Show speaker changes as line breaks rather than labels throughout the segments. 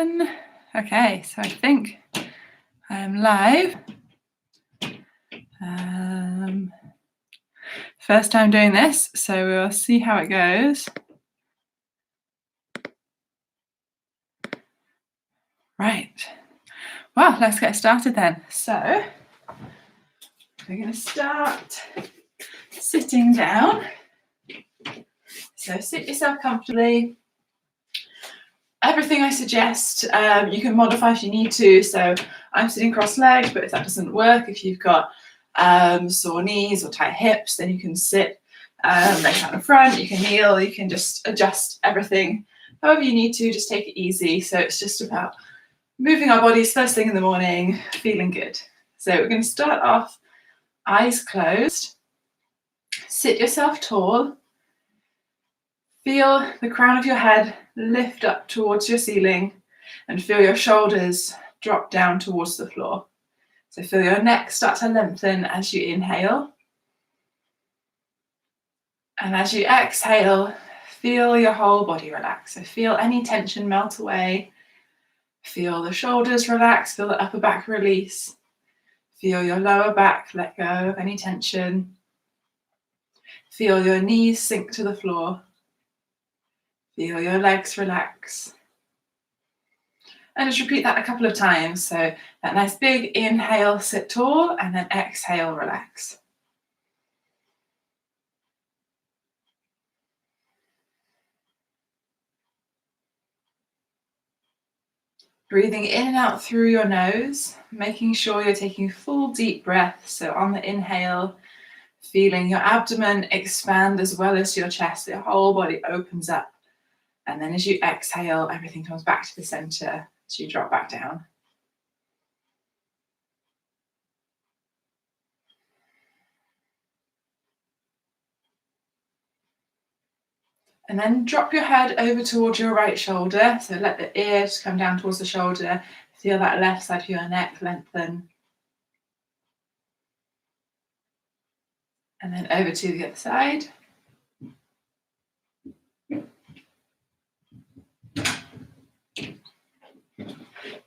Done. Okay, so I think I am live. First time doing this, so we'll see how it goes. Right. Well, let's get started then. So we're going to start sitting down. So sit yourself comfortably. Everything I suggest, you can modify if you need to. So I'm sitting cross-legged, but if that doesn't work, if you've got sore knees or tight hips, then you can sit legs out in front, you can kneel, you can just adjust everything however you need to, just take it easy. So it's just about moving our bodies first thing in the morning, feeling good. So we're going to start off eyes closed. Sit yourself tall. Feel the crown of your head lift up towards your ceiling and feel your shoulders drop down towards the floor. So feel your neck start to lengthen as you inhale. And as you exhale, feel your whole body relax. So feel any tension melt away. Feel the shoulders relax, feel the upper back release. Feel your lower back let go of any tension. Feel your knees sink to the floor. Feel your legs relax. And just repeat that a couple of times. So that nice big inhale, sit tall, and then exhale, relax. Breathing in and out through your nose, making sure you're taking full deep breaths. So on the inhale, feeling your abdomen expand as well as your chest, your whole body opens up. And then as you exhale, everything comes back to the center as you drop back down. And then drop your head over towards your right shoulder. So let the ears come down towards the shoulder. Feel that left side of your neck lengthen. And then over to the other side.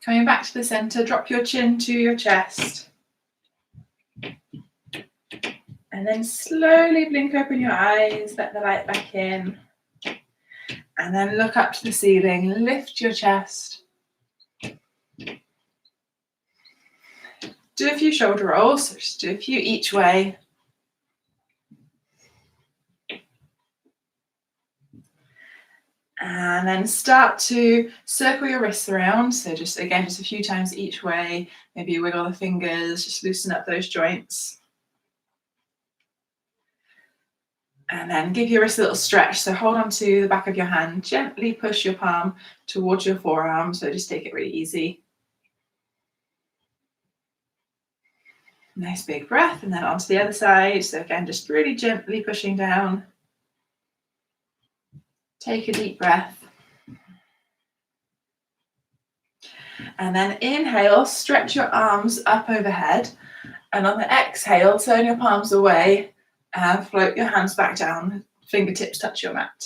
Coming back to the center, drop your chin to your chest. And then slowly blink open your eyes, let the light back in. And then look up to the ceiling, lift your chest. Do a few shoulder rolls, so just do a few each way. And then start to circle your wrists around. So just again, just a few times each way. Maybe wiggle the fingers, just loosen up those joints. And then give your wrist a little stretch. So hold on to the back of your hand, gently push your palm towards your forearm. So just take it really easy. Nice big breath, and then onto the other side. So again, just really gently pushing down. Take a deep breath. And then inhale, stretch your arms up overhead. And on the exhale, turn your palms away and float your hands back down. Fingertips touch your mat.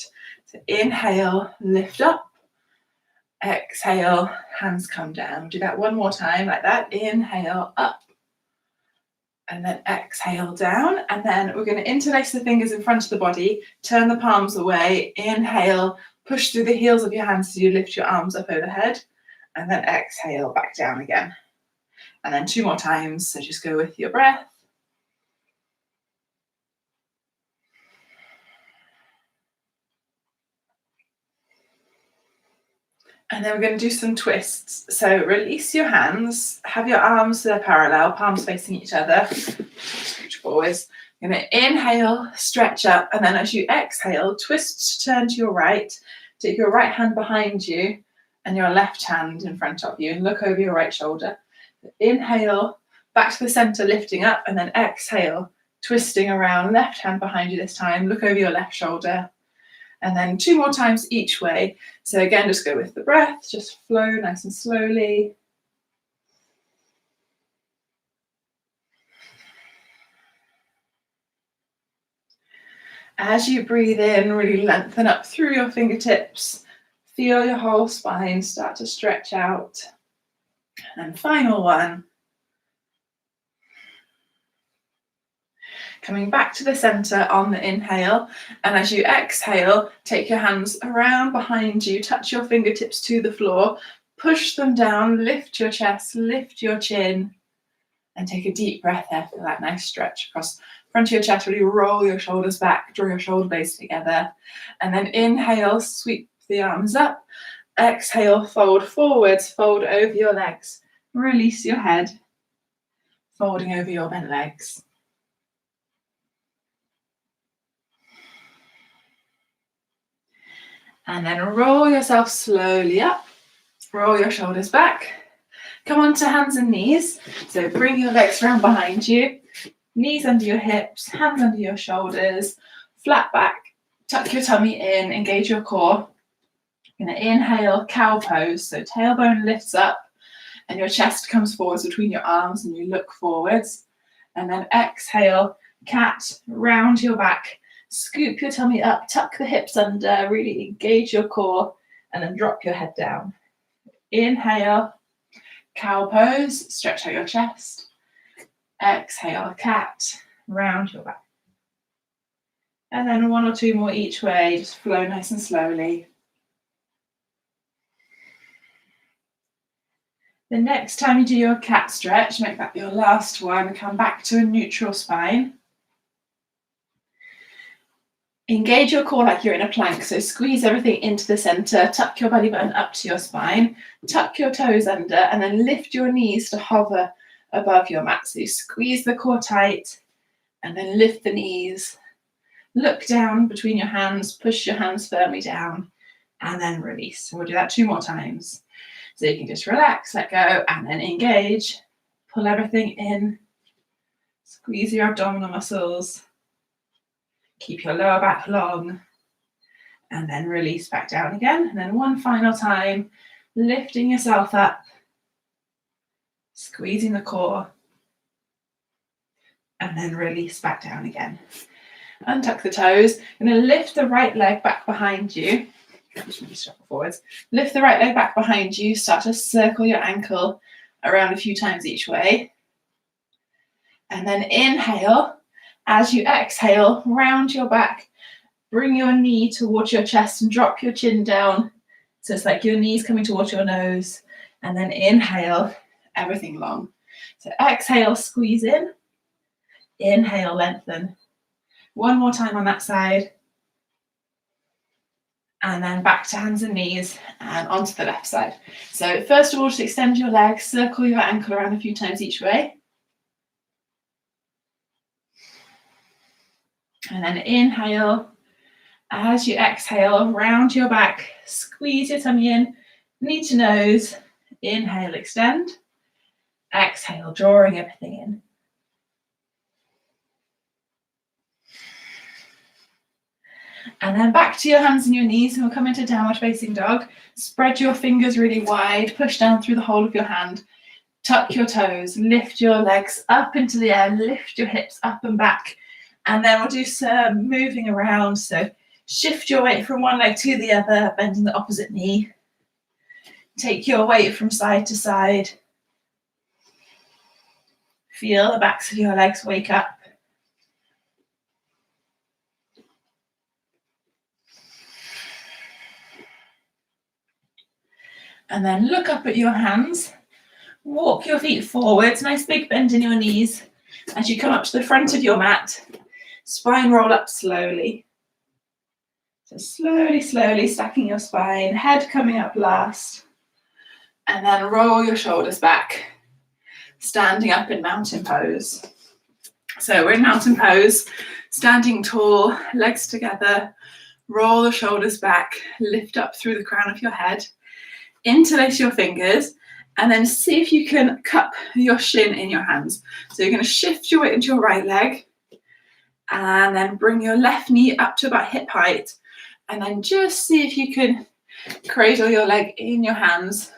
So inhale, lift up. Exhale, hands come down. Do that one more time like that. Inhale, up. And then exhale down. And then we're going to interlace the fingers in front of the body. Turn the palms away. Inhale, push through the heels of your hands as you lift your arms up overhead. And then exhale back down again. And then two more times. So just go with your breath. And then we're going to do some twists. So release your hands, have your arms parallel, palms facing each other. Reach forwards. You're going to inhale, stretch up, and then as you exhale, twist to turn to your right. Take your right hand behind you and your left hand in front of you and look over your right shoulder. Inhale, back to the center, lifting up, and then exhale, twisting around, left hand behind you this time, look over your left shoulder. And then two more times each way. So again, just go with the breath, just flow nice and slowly. As you breathe in, really lengthen up through your fingertips. Feel your whole spine start to stretch out. And final one. Coming back to the center on the inhale, and as you exhale, take your hands around behind you, touch your fingertips to the floor, push them down, lift your chest, lift your chin, and take a deep breath there for that nice stretch across the front of your chest. Really roll your shoulders back, draw your shoulder blades together, and then inhale, sweep the arms up, exhale, fold forwards, fold over your legs, release your head, folding over your bent legs. And then roll yourself slowly up, roll your shoulders back, come onto hands and knees. So bring your legs around behind you, knees under your hips, hands under your shoulders, flat back, tuck your tummy in, engage your core. You're going to inhale, cow pose, so tailbone lifts up and your chest comes forwards between your arms and you look forwards. And then exhale, cat, round your back, scoop your tummy up, tuck the hips under, really engage your core, and then drop your head down. Inhale, cow pose, stretch out your chest. Exhale, cat, round your back. And then one or two more each way, just flow nice and slowly. The next time you do your cat stretch, make that your last one, come back to a neutral spine. Engage your core like you're in a plank, so squeeze everything into the center, tuck your belly button up to your spine, tuck your toes under, and then lift your knees to hover above your mat. So you squeeze the core tight, and then lift the knees, look down between your hands, push your hands firmly down, and then release. So we'll do that 2 more times. So you can just relax, let go, and then engage, pull everything in, squeeze your abdominal muscles, keep your lower back long, and then release back down again. And then one final time, lifting yourself up, squeezing the core, and then release back down again. Untuck the toes. You're going to lift the right leg back behind you. Just really step forwards. Lift the right leg back behind you. Start to circle your ankle around a few times each way. And then inhale. As you exhale, round your back, bring your knee towards your chest and drop your chin down. So it's like your knees coming towards your nose. And then inhale, everything long. So exhale, squeeze in. Inhale, lengthen. One more time on that side. And then back to hands and knees and onto the left side. So first of all, just extend your legs, circle your ankle around a few times each way. And then inhale. As you exhale, round your back, squeeze your tummy in, knee to nose. Inhale, extend. Exhale, drawing everything in. And then back to your hands and your knees, and we'll come into downward facing dog. Spread your fingers really wide, push down through the whole of your hand. Tuck your toes, lift your legs up into the air, lift your hips up and back. And then we'll do some moving around. So shift your weight from one leg to the other, bending the opposite knee. Take your weight from side to side. Feel the backs of your legs wake up. And then look up at your hands. Walk your feet forwards. Nice big bend in your knees. As you come up to the front of your mat, spine roll up slowly. So slowly, slowly stacking your spine, head coming up last. And then roll your shoulders back, standing up in mountain pose. So we're in mountain pose, standing tall, legs together, roll the shoulders back, lift up through the crown of your head, interlace your fingers, and then see if you can cup your shin in your hands. So you're going to shift your weight into your right leg, and then bring your left knee up to about hip height, and then just see if you can cradle your leg in your hands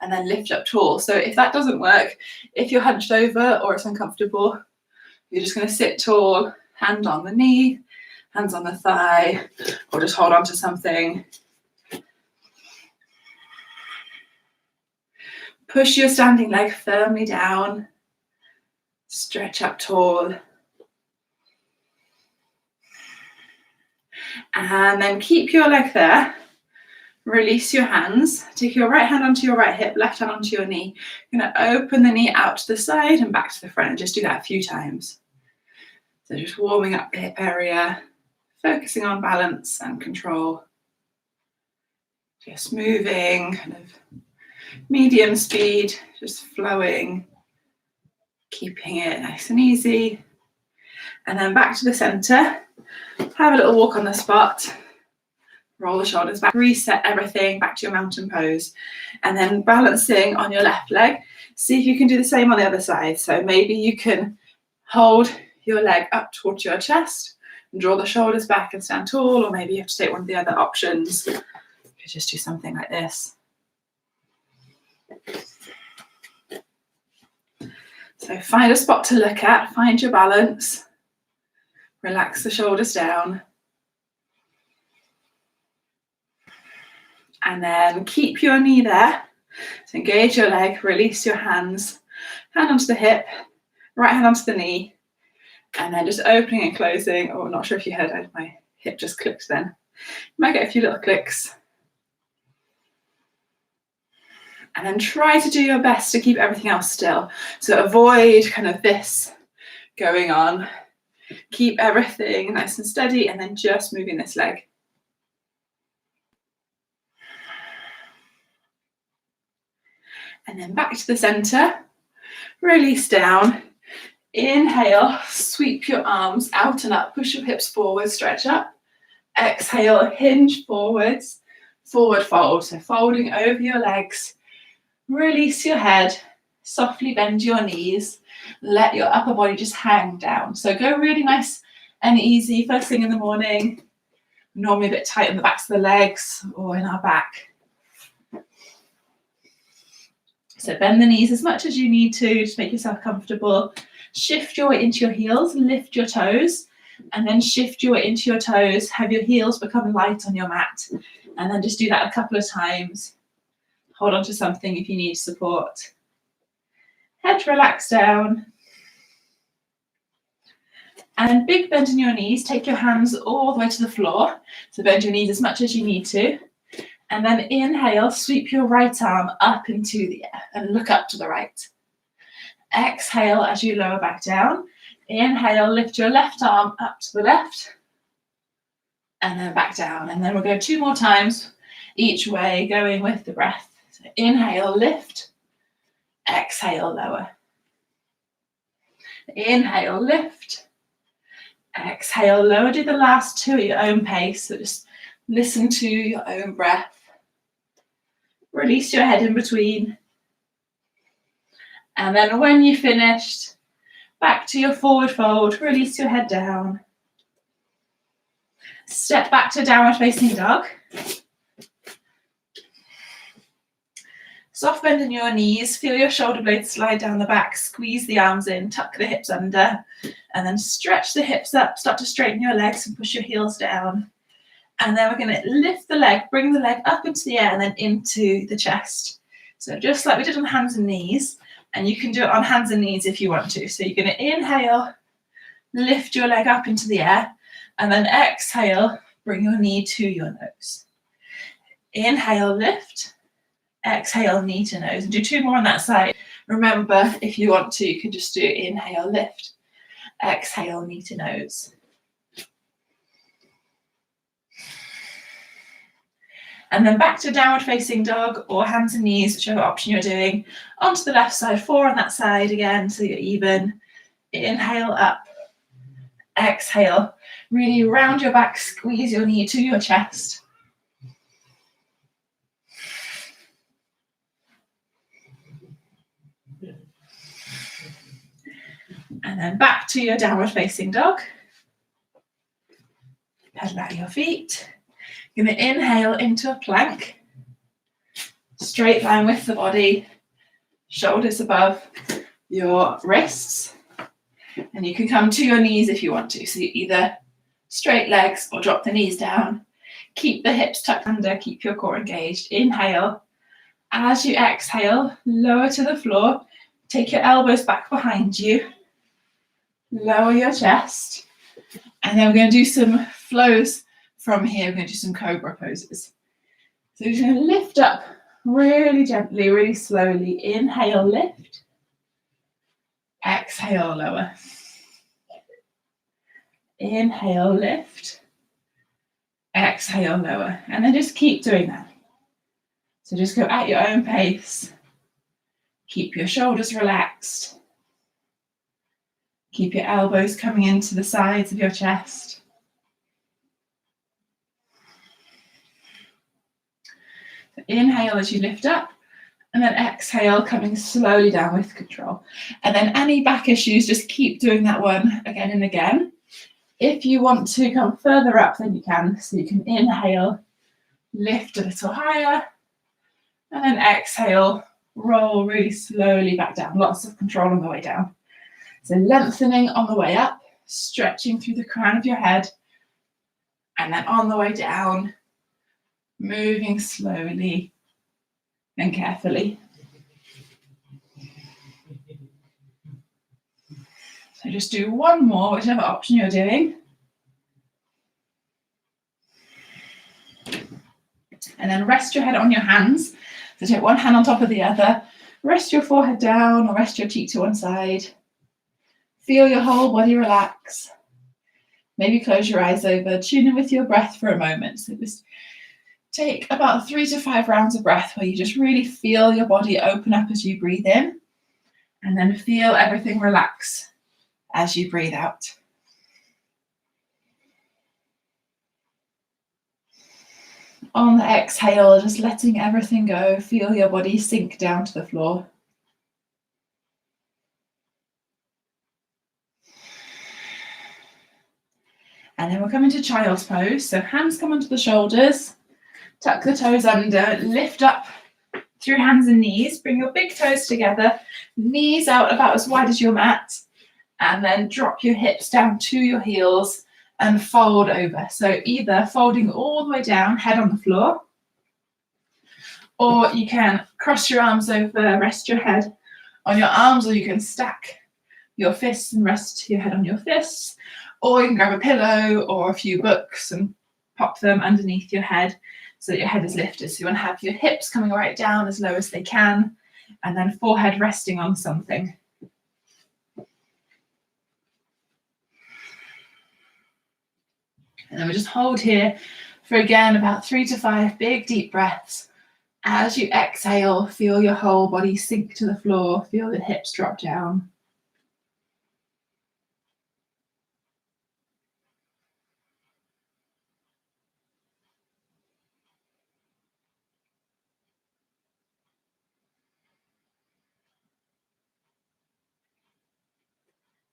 and then lift up tall. So if that doesn't work, if you're hunched over or it's uncomfortable, you're just going to sit tall, hand on the knee, hands on the thigh, or just hold on to something. Push your standing leg firmly down. Stretch up tall. And then keep your leg there. Release your hands. Take your right hand onto your right hip, left hand onto your knee. You're going to open the knee out to the side and back to the front. And just do that a few times. So just warming up the hip area, focusing on balance and control. Just moving, kind of medium speed, just flowing, keeping it nice and easy. And then back to the center. Have a little walk on the spot. Roll the shoulders back, reset everything back to your mountain pose. And then balancing on your left leg. See if you can do the same on the other side. So maybe you can hold your leg up towards your chest and draw the shoulders back and stand tall, or maybe you have to take one of the other options. You could just do something like this. So find a spot to look at, find your balance, relax the shoulders down. And then keep your knee there. So engage your leg, release your hands, hand onto the hip, right hand onto the knee, and then just opening and closing. Oh, I'm not sure if you heard, my hip just clicked then. You might get a few little clicks. And then try to do your best to keep everything else still. So avoid kind of this going on. Keep everything nice and steady, and then just moving this leg. And then back to the center, release down, inhale, sweep your arms out and up, push your hips forward, stretch up, exhale, hinge forwards, forward fold, so folding over your legs, release your head, softly bend your knees, let your upper body just hang down. So go really nice and easy first thing in the morning, normally a bit tight in the backs of the legs or in our back. So bend the knees as much as you need to, just make yourself comfortable. Shift your weight into your heels, lift your toes, and then shift your weight into your toes. Have your heels become light on your mat. And then just do that a couple of times. Hold on to something if you need support. Head relax down. And big bend in your knees. Take your hands all the way to the floor. So bend your knees as much as you need to. And then inhale, sweep your right arm up into the air and look up to the right. Exhale as you lower back down. Inhale, lift your left arm up to the left. And then back down. And then we'll go 2 more times each way, going with the breath. So inhale, lift. Exhale, lower. Inhale, lift. Exhale, lower. Do the last 2 at your own pace. So just listen to your own breath. Release your head in between. And then when you're finished, back to your forward fold, release your head down. Step back to downward facing dog. Soft bend in your knees, feel your shoulder blades slide down the back, squeeze the arms in, tuck the hips under, and then stretch the hips up, start to straighten your legs and push your heels down. And then we're going to lift the leg, bring the leg up into the air and then into the chest. So just like we did on hands and knees, and you can do it on hands and knees if you want to. So you're going to inhale, lift your leg up into the air, and then exhale, bring your knee to your nose. Inhale, lift, exhale, knee to nose. And do 2 more on that side. Remember, if you want to, you can just do inhale, lift, exhale, knee to nose. And then back to downward facing dog or hands and knees, whichever option you're doing. Onto the left side, 4 on that side again, so you're even. Inhale up, exhale. Really round your back, squeeze your knee to your chest. And then back to your downward facing dog. Pedal out your feet. You're going to inhale into a plank. Straight line with the body. Shoulders above your wrists. And you can come to your knees if you want to. So you either straight legs or drop the knees down. Keep the hips tucked under. Keep your core engaged. Inhale. As you exhale, lower to the floor. Take your elbows back behind you. Lower your chest. And then we're going to do some flows from here. We're going to do some cobra poses. So you're going to lift up really gently, really slowly. Inhale, lift. Exhale, lower. Inhale, lift. Exhale, lower. And then just keep doing that. So just go at your own pace. Keep your shoulders relaxed. Keep your elbows coming into the sides of your chest. So inhale as you lift up, and then exhale, coming slowly down with control. And then any back issues, just keep doing that one again and again. If you want to come further up, then you can. So you can inhale, lift a little higher, and then exhale, roll really slowly back down. Lots of control on the way down. So lengthening on the way up, stretching through the crown of your head, and then on the way down, moving slowly and carefully. So just do one more, whichever option you're doing. And then rest your head on your hands. So take one hand on top of the other. Rest your forehead down or rest your cheek to one side. Feel your whole body relax. Maybe close your eyes over. Tune in with your breath for a moment. So just take about 3 to 5 rounds of breath where you just really feel your body open up as you breathe in. And then feel everything relax as you breathe out. On the exhale, just letting everything go. Feel your body sink down to the floor. And then we'll come into child's pose. So hands come onto the shoulders, tuck the toes under, lift up through hands and knees, bring your big toes together, knees out about as wide as your mat, and then drop your hips down to your heels and fold over. So either folding all the way down, head on the floor, or you can cross your arms over, rest your head on your arms, or you can stack your fists and rest your head on your fists, or you can grab a pillow or a few books and pop them underneath your head so that your head is lifted. So you want to have your hips coming right down as low as they can, and then forehead resting on something. And then we just hold here for, again, about 3 to 5 big deep breaths. As you exhale, feel your whole body sink to the floor, feel the hips drop down.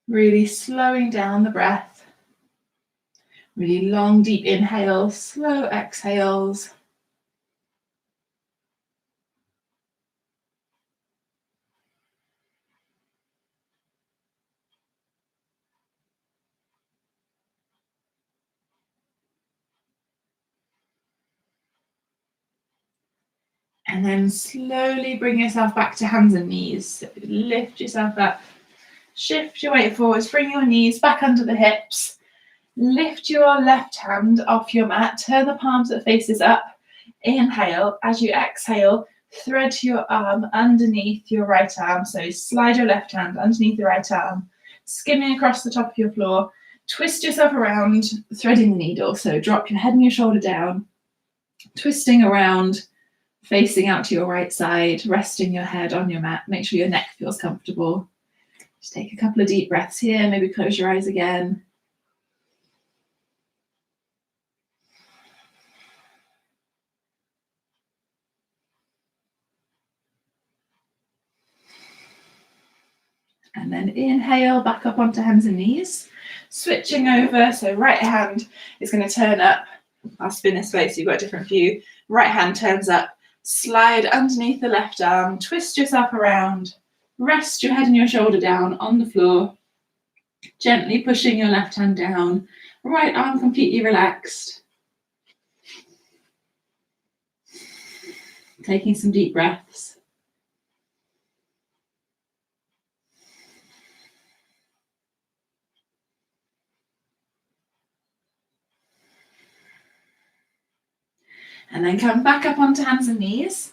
Really slowing down the breath. Really long, deep inhales, slow exhales. And then slowly bring yourself back to hands and knees. So lift yourself up, shift your weight forwards, bring your knees back under the hips. Lift your left hand off your mat, turn the palms that faces up. Inhale. As you exhale, thread your arm underneath your right arm. So slide your left hand underneath the right arm, skimming across the top of your floor. Twist yourself around, threading the needle. So drop your head and your shoulder down, twisting around, facing out to your right side, resting your head on your mat. Make sure your neck feels comfortable. Just take a couple of deep breaths here. Maybe close your eyes again. And then inhale, back up onto hands and knees. Switching over, so right hand is going to turn up. I'll spin this way so you've got a different view. Right hand turns up, slide underneath the left arm, twist yourself around, rest your head and your shoulder down on the floor, gently pushing your left hand down, right arm completely relaxed. Taking some deep breaths. And then come back up onto hands and knees.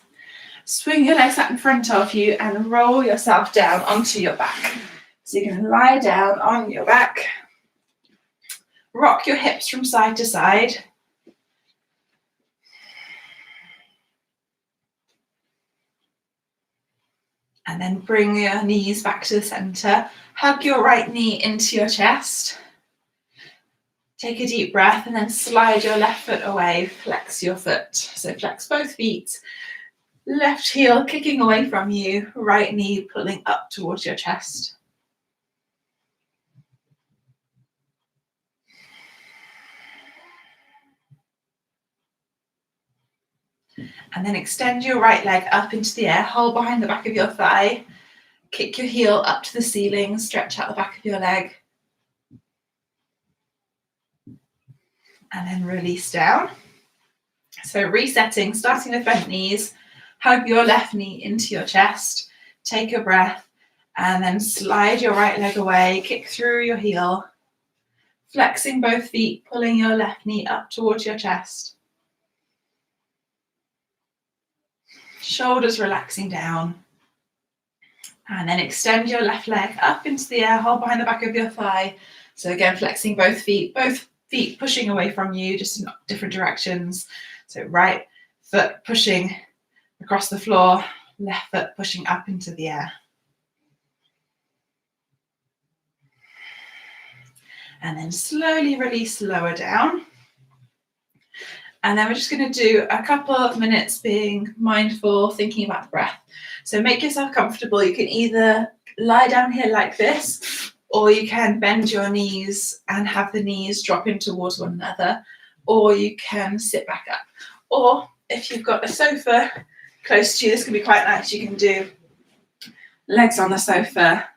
Swing your legs out in front of you and roll yourself down onto your back. So you can lie down on your back. Rock your hips from side to side. And then bring your knees back to the center. Hug your right knee into your chest. Take a deep breath and then slide your left foot away. Flex your foot. So flex both feet. Left heel kicking away from you. Right knee pulling up towards your chest. And then extend your right leg up into the air. Hold behind the back of your thigh. Kick your heel up to the ceiling. Stretch out the back of your leg. And then release down. So resetting, starting with bent knees. Hug your left knee into your chest. Take a breath. And then slide your right leg away. Kick through your heel. Flexing both feet. Pulling your left knee up towards your chest. Shoulders relaxing down. And then extend your left leg up into the air, hold behind the back of your thigh. So again, flexing both feet pushing away from you, just in different directions. So right foot pushing across the floor, left foot pushing up into the air. And then slowly release, lower down. And then we're just going to do a couple of minutes being mindful, thinking about the breath. So make yourself comfortable. You can either lie down here like this, or you can bend your knees and have the knees drop in towards one another, or you can sit back up. Or if you've got a sofa close to you, this can be quite nice. You can do legs on the sofa,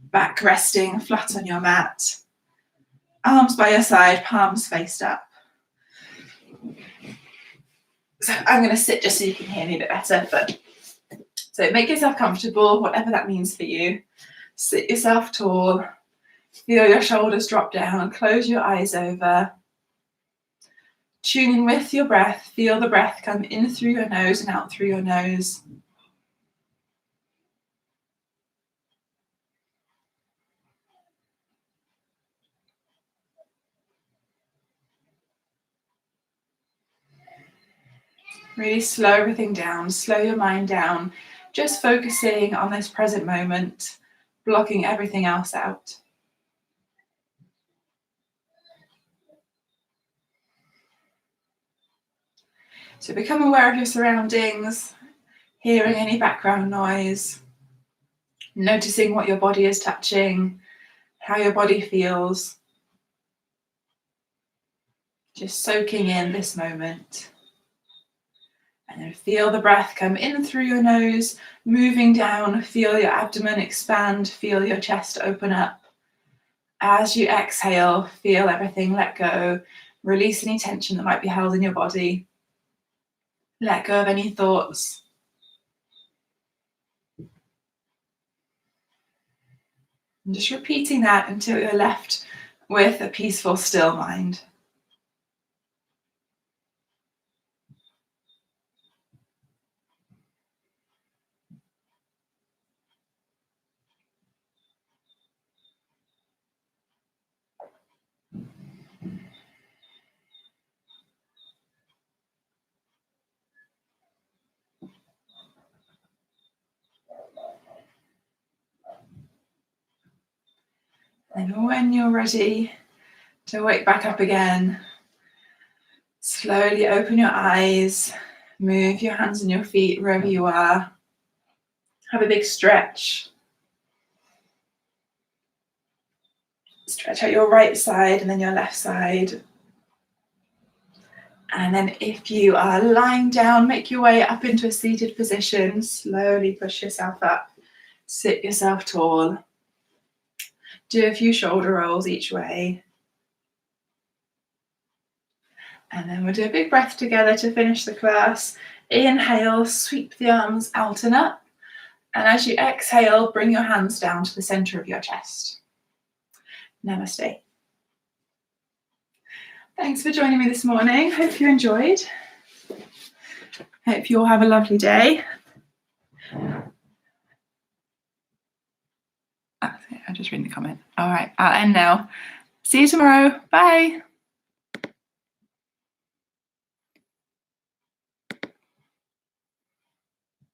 back resting flat on your mat, arms by your side, palms faced up. So I'm going to sit just so you can hear me a bit better. So make yourself comfortable, whatever that means for you. Sit yourself tall. Feel your shoulders drop down. Close your eyes over. Tune in with your breath. Feel the breath come in through your nose and out through your nose. Really slow everything down. Slow your mind down. Just focusing on this present moment, blocking everything else out. So become aware of your surroundings, hearing any background noise, noticing what your body is touching, how your body feels. Just soaking in this moment. And then feel the breath come in through your nose, moving down. Feel your abdomen expand, feel your chest open up. As you exhale, feel everything let go. Release any tension that might be held in your body. Let go of any thoughts. And just repeating that until you're left with a peaceful, still mind. And when you're ready to wake back up again, slowly open your eyes, move your hands and your feet wherever you are. Have a big stretch. Stretch out your right side and then your left side. And then if you are lying down, make your way up into a seated position. Slowly push yourself up. Sit yourself tall. Do a few shoulder rolls each way. And then we'll do a big breath together to finish the class. inhale, sweep the arms out and up. And as you exhale, bring your hands down to the center of your chest. Namaste. Thanks for joining me this morning. Hope you enjoyed. Hope you all have a lovely day. I just read the comment. All right, I'll end now. See you tomorrow. Bye.